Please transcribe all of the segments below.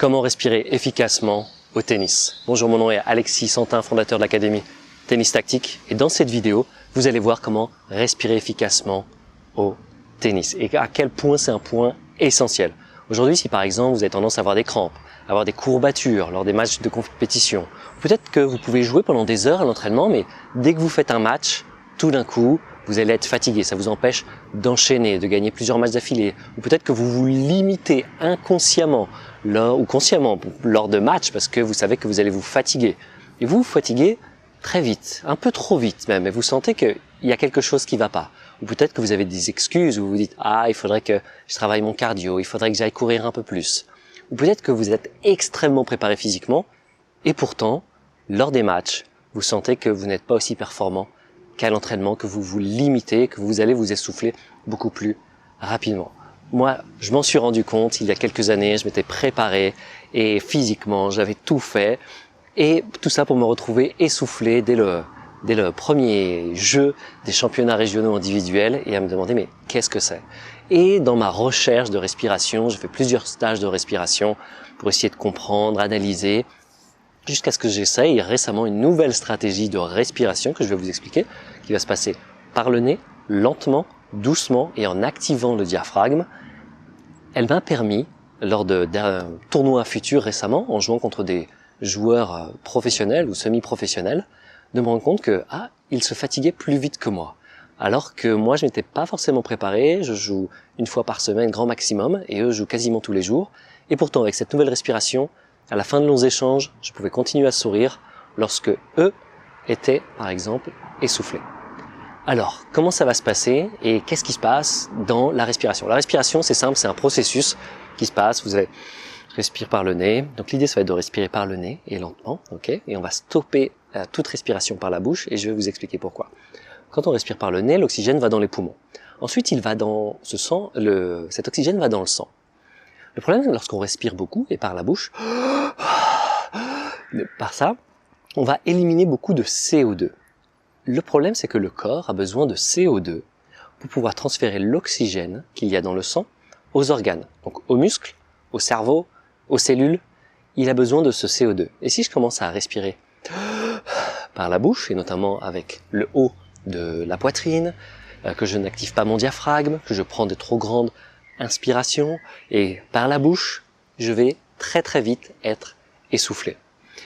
Comment respirer efficacement au tennis? Bonjour, mon nom est Alexis Santin, fondateur de l'Académie Tennis Tactique. Et dans cette vidéo, vous allez voir comment respirer efficacement au tennis et à quel point c'est un point essentiel. Aujourd'hui, si par exemple vous avez tendance à avoir des crampes, à avoir des courbatures lors des matchs de compétition, peut-être que vous pouvez jouer pendant des heures à l'entraînement, mais dès que vous faites un match, tout d'un coup, vous allez être fatigué. Ça vous empêche d'enchaîner, de gagner plusieurs matchs d'affilée. Ou peut-être que vous vous limitez inconsciemment ou consciemment lors de matchs parce que vous savez que vous allez vous fatiguer. Et vous vous fatiguez très vite, un peu trop vite même, et vous sentez qu'il y a quelque chose qui ne va pas. Ou peut-être que vous avez des excuses où vous dites « Ah, il faudrait que je travaille mon cardio, il faudrait que j'aille courir un peu plus. » Ou peut-être que vous êtes extrêmement préparé physiquement et pourtant, lors des matchs, vous sentez que vous n'êtes pas aussi performant qu'à l'entraînement, que vous vous limitez, que vous allez vous essouffler beaucoup plus rapidement. Moi, je m'en suis rendu compte il y a quelques années, je m'étais préparé et physiquement, j'avais tout fait et tout ça pour me retrouver essoufflé dès le premier jeu des championnats régionaux individuels et à me demander mais qu'est-ce que c'est? Et dans ma recherche de respiration, j'ai fait plusieurs stages de respiration pour essayer de comprendre, analyser, jusqu'à ce que j'essaye récemment une nouvelle stratégie de respiration que je vais vous expliquer, qui va se passer par le nez, lentement, doucement et en activant le diaphragme. Elle m'a permis, lors d'un tournoi futur récemment, en jouant contre des joueurs professionnels ou semi-professionnels, de me rendre compte que ils se fatiguaient plus vite que moi. Alors que moi, je n'étais pas forcément préparé, je joue une fois par semaine, grand maximum, et eux jouent quasiment tous les jours. Et pourtant, avec cette nouvelle respiration, à la fin de longs échanges, je pouvais continuer à sourire lorsque eux étaient, par exemple, essoufflés. Alors, comment ça va se passer et qu'est-ce qui se passe dans la respiration? La respiration, c'est simple, c'est un processus qui se passe. Vous allez respirer par le nez. Donc l'idée, ça va être de respirer par le nez et lentement, ok? Et on va stopper toute respiration par la bouche et je vais vous expliquer pourquoi. Quand on respire par le nez, l'oxygène va dans les poumons. Ensuite, il va dans ce sang. Cet oxygène va dans le sang. Le problème, lorsqu'on respire beaucoup et par la bouche, par ça, on va éliminer beaucoup de CO2. Le problème, c'est que le corps a besoin de CO2 pour pouvoir transférer l'oxygène qu'il y a dans le sang aux organes, donc aux muscles, au cerveau, aux cellules. Il a besoin de ce CO2. Et si je commence à respirer par la bouche, et notamment avec le haut de la poitrine, que je n'active pas mon diaphragme, que je prends de trop grandes inspirations, et par la bouche, je vais très très vite être essoufflé.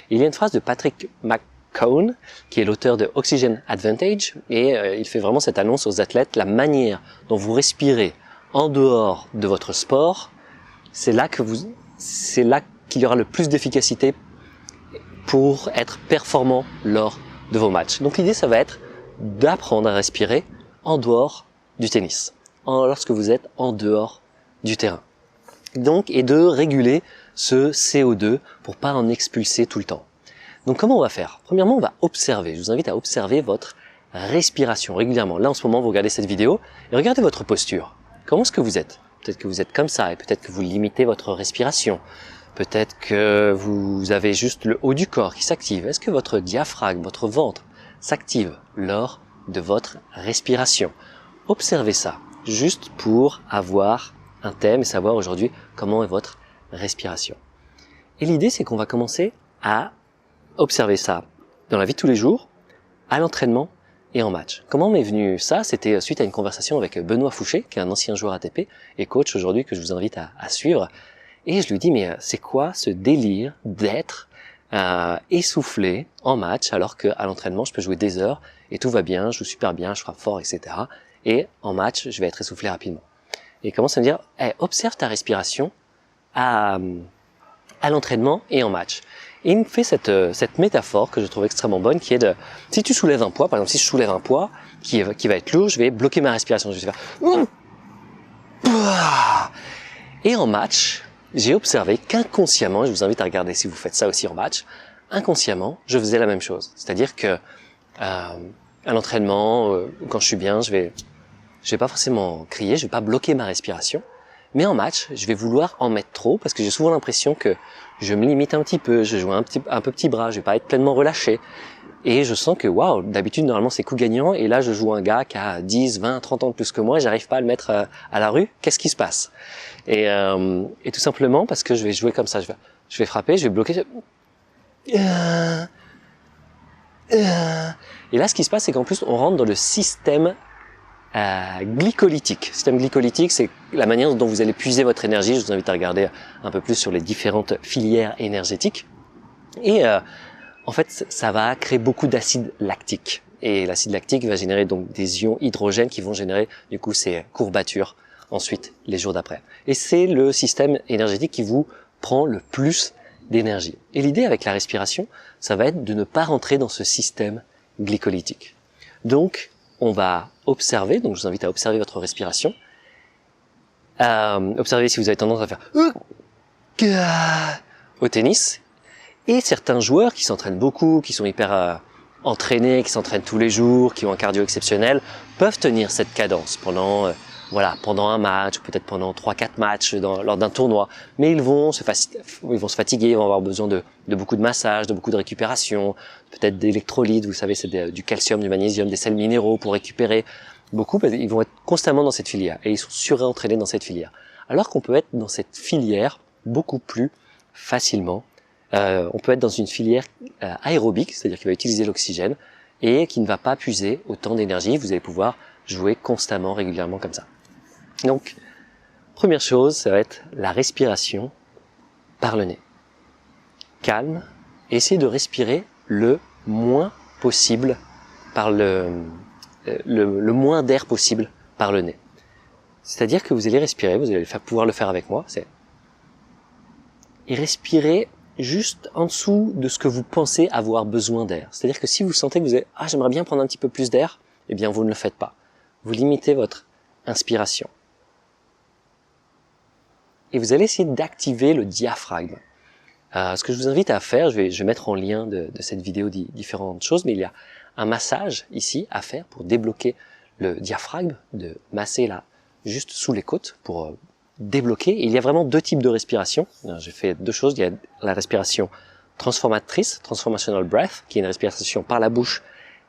Il y a une phrase de Patrick McKeown, qui est l'auteur de Oxygen Advantage, et il fait vraiment cette annonce aux athlètes, la manière dont vous respirez en dehors de votre sport, c'est là qu'il y aura le plus d'efficacité pour être performant lors de vos matchs. Donc l'idée, ça va être d'apprendre à respirer en dehors du tennis, lorsque vous êtes en dehors du terrain. Donc, et de réguler ce CO2 pour pas en expulser tout le temps. Donc comment on va faire? Premièrement, on va observer. Je vous invite à observer votre respiration régulièrement. Là, en ce moment, vous regardez cette vidéo et regardez votre posture. Comment est-ce que vous êtes? Peut-être que vous êtes comme ça et peut-être que vous limitez votre respiration. Peut-être que vous avez juste le haut du corps qui s'active. Est-ce que votre diaphragme, votre ventre s'active lors de votre respiration? Observez ça, juste pour avoir un thème et savoir aujourd'hui comment est votre respiration. Et l'idée, c'est qu'on va commencer à observer ça dans la vie de tous les jours, à l'entraînement et en match. Comment m'est venu ça? C'était suite à une conversation avec Benoît Fouché, qui est un ancien joueur ATP et coach aujourd'hui que je vous invite à suivre. Et je lui dis, mais c'est quoi ce délire d'être essoufflé en match alors qu'à l'entraînement, je peux jouer des heures et tout va bien, je joue super bien, je frappe fort, etc. Et en match, je vais être essoufflé rapidement. Et il commence à me dire, observe ta respiration à l'entraînement et en match. Et il me fait cette métaphore que je trouve extrêmement bonne, qui est de, si tu soulèves un poids, par exemple, si je soulève un poids qui va être lourd, je vais bloquer ma respiration. Je vais faire, et en match, j'ai observé qu'inconsciemment, je vous invite à regarder si vous faites ça aussi en match, inconsciemment, je faisais la même chose. C'est-à-dire que à l'entraînement, quand je suis bien, je vais pas forcément crier, je vais pas bloquer ma respiration. Mais en match, je vais vouloir en mettre trop parce que j'ai souvent l'impression que je me limite un petit peu, je joue un peu petit bras, je vais pas être pleinement relâché. Et je sens que waouh, d'habitude normalement c'est coup gagnant et là je joue un gars qui a 10, 20, 30 ans de plus que moi et j'arrive pas à le mettre à la rue. Qu'est-ce qui se passe? Et tout simplement parce que je vais jouer comme ça, je vais je vais frapper, je vais bloquer. Et là, ce qui se passe, c'est qu'en plus, on rentre dans le système glycolytique. Le système glycolytique, c'est la manière dont vous allez puiser votre énergie. Je vous invite à regarder un peu plus sur les différentes filières énergétiques. Et en fait, ça va créer beaucoup d'acide lactique. Et l'acide lactique va générer donc des ions hydrogène qui vont générer du coup ces courbatures ensuite les jours d'après. Et c'est le système énergétique qui vous prend le plus d'énergie. Et l'idée avec la respiration, ça va être de ne pas rentrer dans ce système glycolytique. Donc, on va observer, donc je vous invite à observer votre respiration. Observez si vous avez tendance à faire au tennis. Et certains joueurs qui s'entraînent beaucoup, qui sont hyper entraînés, qui s'entraînent tous les jours, qui ont un cardio exceptionnel, peuvent tenir cette cadence pendant un match, ou peut-être pendant 3-4 matchs lors d'un tournoi. Mais ils vont se fatiguer, ils vont avoir besoin de beaucoup de massage, de beaucoup de récupération, peut-être d'électrolytes, vous savez, c'est du calcium, du magnésium, des sels minéraux pour récupérer beaucoup, parce qu'ils vont être constamment dans cette filière et ils sont surentraînés dans cette filière. Alors qu'on peut être dans cette filière beaucoup plus facilement. On peut être dans une filière aérobique, c'est-à-dire qui va utiliser l'oxygène et qui ne va pas puiser autant d'énergie. Vous allez pouvoir jouer constamment, régulièrement comme ça. Donc, première chose, ça va être la respiration par le nez. Calme, essayez de respirer le moins possible par le moins d'air possible par le nez. C'est-à-dire que vous allez respirer, vous allez pouvoir le faire avec moi, et respirer juste en dessous de ce que vous pensez avoir besoin d'air. C'est-à-dire que si vous sentez que vous avez j'aimerais bien prendre un petit peu plus d'air, eh bien vous ne le faites pas. Vous limitez votre inspiration. Et vous allez essayer d'activer le diaphragme. Ce que je vous invite à faire, je vais mettre en lien de cette vidéo différentes choses, mais il y a un massage ici à faire pour débloquer le diaphragme, de masser là juste sous les côtes pour débloquer. Et il y a vraiment deux types de respiration. J'ai fait deux choses. Il y a la respiration transformatrice, transformational breath, qui est une respiration par la bouche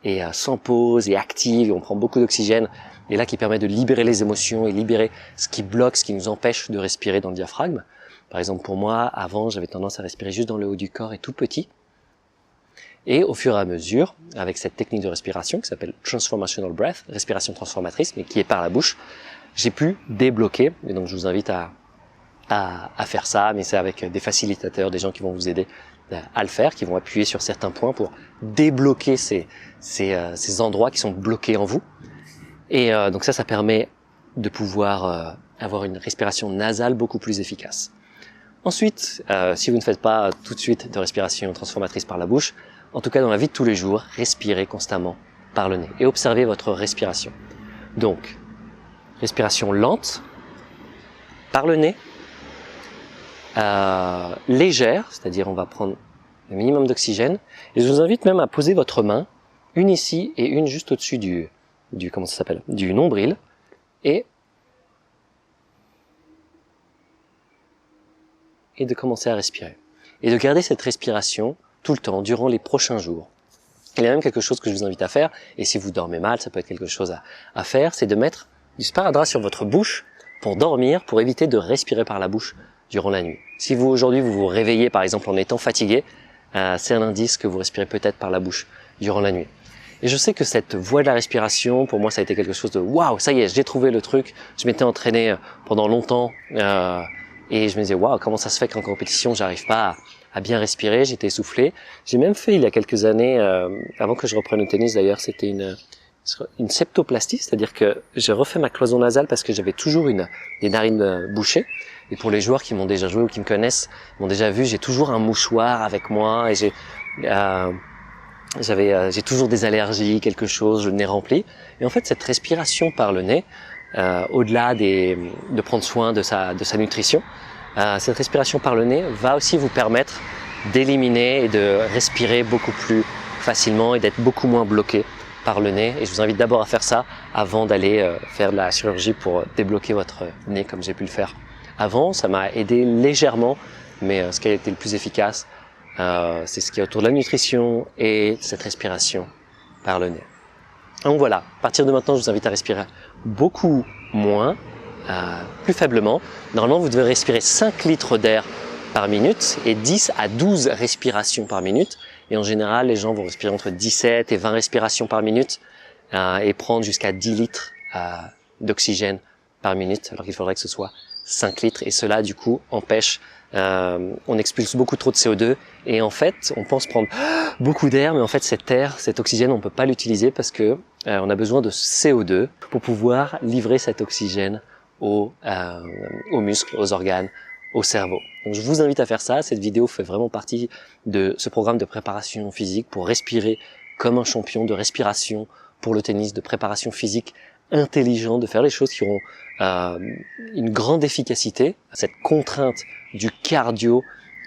et sans pause et active, et on prend beaucoup d'oxygène, et là qui permet de libérer les émotions et libérer ce qui bloque, ce qui nous empêche de respirer dans le diaphragme. Par exemple, pour moi, avant, j'avais tendance à respirer juste dans le haut du corps et tout petit. Et au fur et à mesure, avec cette technique de respiration qui s'appelle transformational breath, respiration transformatrice, mais qui est par la bouche, j'ai pu débloquer. Et donc, je vous invite à faire ça, mais c'est avec des facilitateurs, des gens qui vont vous aider à le faire, qui vont appuyer sur certains points pour débloquer ces endroits qui sont bloqués en vous. Et donc ça permet de pouvoir avoir une respiration nasale beaucoup plus efficace. Ensuite, si vous ne faites pas tout de suite de respiration transformatrice par la bouche, en tout cas dans la vie de tous les jours, respirez constamment par le nez et observez votre respiration. Donc, respiration lente par le nez, légère, c'est-à-dire on va prendre le minimum d'oxygène, et je vous invite même à poser votre main, une ici et une juste au-dessus du nombril, et de commencer à respirer. Et de garder cette respiration tout le temps, durant les prochains jours. Il y a même quelque chose que je vous invite à faire, et si vous dormez mal, ça peut être quelque chose à faire, c'est de mettre du sparadrap sur votre bouche pour dormir, pour éviter de respirer par la bouche durant la nuit. Si vous aujourd'hui vous réveillez par exemple en étant fatigué, c'est un indice que vous respirez peut-être par la bouche durant la nuit. Et je sais que cette voie de la respiration, pour moi ça a été quelque chose de waouh, ça y est, j'ai trouvé le truc. Je m'étais entraîné pendant longtemps et je me disais waouh, comment ça se fait qu'en compétition j'arrive pas à bien respirer, j'étais essoufflé. J'ai même fait il y a quelques années, avant que je reprenne le tennis d'ailleurs, c'était une septoplastie, c'est-à-dire que j'ai refait ma cloison nasale parce que j'avais toujours des narines bouchées. Et pour les joueurs qui m'ont déjà joué ou qui me connaissent, m'ont déjà vu, j'ai toujours un mouchoir avec moi et j'ai toujours des allergies, quelque chose, je le nez rempli. Et en fait, cette respiration par le nez, au-delà de prendre soin de sa nutrition, cette respiration par le nez va aussi vous permettre d'éliminer et de respirer beaucoup plus facilement et d'être beaucoup moins bloqué par le nez. Et je vous invite d'abord à faire ça avant d'aller faire de la chirurgie pour débloquer votre nez comme j'ai pu le faire avant. Ça m'a aidé légèrement, mais ce qui a été le plus efficace, c'est ce qui est autour de la nutrition et cette respiration par le nez. Donc voilà, à partir de maintenant, je vous invite à respirer beaucoup moins, plus faiblement. Normalement, vous devez respirer 5 litres d'air par minute et 10 à 12 respirations par minute. Et en général, les gens vont respirer entre 17 et 20 respirations par minute et prendre jusqu'à 10 litres d'oxygène par minute, alors qu'il faudrait que ce soit 5 litres. Et cela, du coup, empêche, on expulse beaucoup trop de CO2 et en fait, on pense prendre beaucoup d'air, mais en fait, cet air, cet oxygène, on peut pas l'utiliser parce que on a besoin de CO2 pour pouvoir livrer cet oxygène aux muscles, aux organes, au cerveau. Donc je vous invite à faire ça. Cette vidéo fait vraiment partie de ce programme de préparation physique pour respirer comme un champion, de respiration pour le tennis, de préparation physique intelligente, de faire les choses qui auront une grande efficacité. Cette contrainte du cardio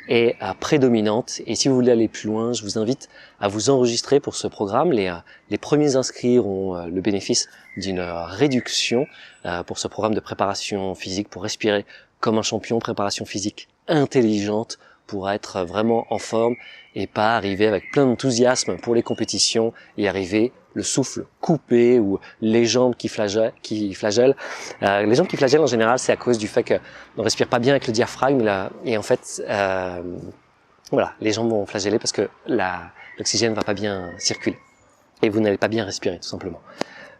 est prédominante et si vous voulez aller plus loin, je vous invite à vous enregistrer pour ce programme. Les premiers inscrits auront le bénéfice d'une réduction pour ce programme de préparation physique pour respirer comme un champion, préparation physique intelligente pour être vraiment en forme et pas arriver avec plein d'enthousiasme pour les compétitions et arriver le souffle coupé ou les jambes qui flagellent. Les jambes qui flagellent en général, c'est à cause du fait qu'on respire pas bien avec le diaphragme et en fait, voilà, les jambes vont flageller parce que l'oxygène va pas bien circuler et vous n'allez pas bien respirer tout simplement.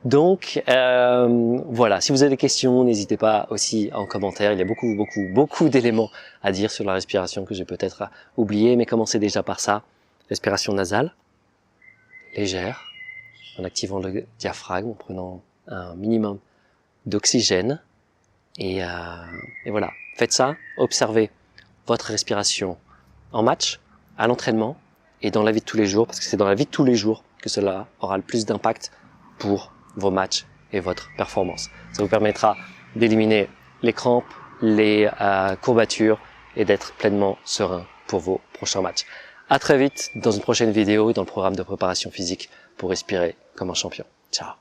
Donc voilà, si vous avez des questions, n'hésitez pas aussi en commentaire. Il y a beaucoup d'éléments à dire sur la respiration que j'ai peut-être oublié, mais commencez déjà par ça. Respiration nasale, légère, en activant le diaphragme, en prenant un minimum d'oxygène. Et voilà, faites ça, observez votre respiration en match, à l'entraînement et dans la vie de tous les jours, parce que c'est dans la vie de tous les jours que cela aura le plus d'impact pour vos matchs et votre performance. Ça vous permettra d'éliminer les crampes, les courbatures et d'être pleinement serein pour vos prochains matchs. À très vite dans une prochaine vidéo dans le programme de préparation physique pour respirer comme un champion. Ciao.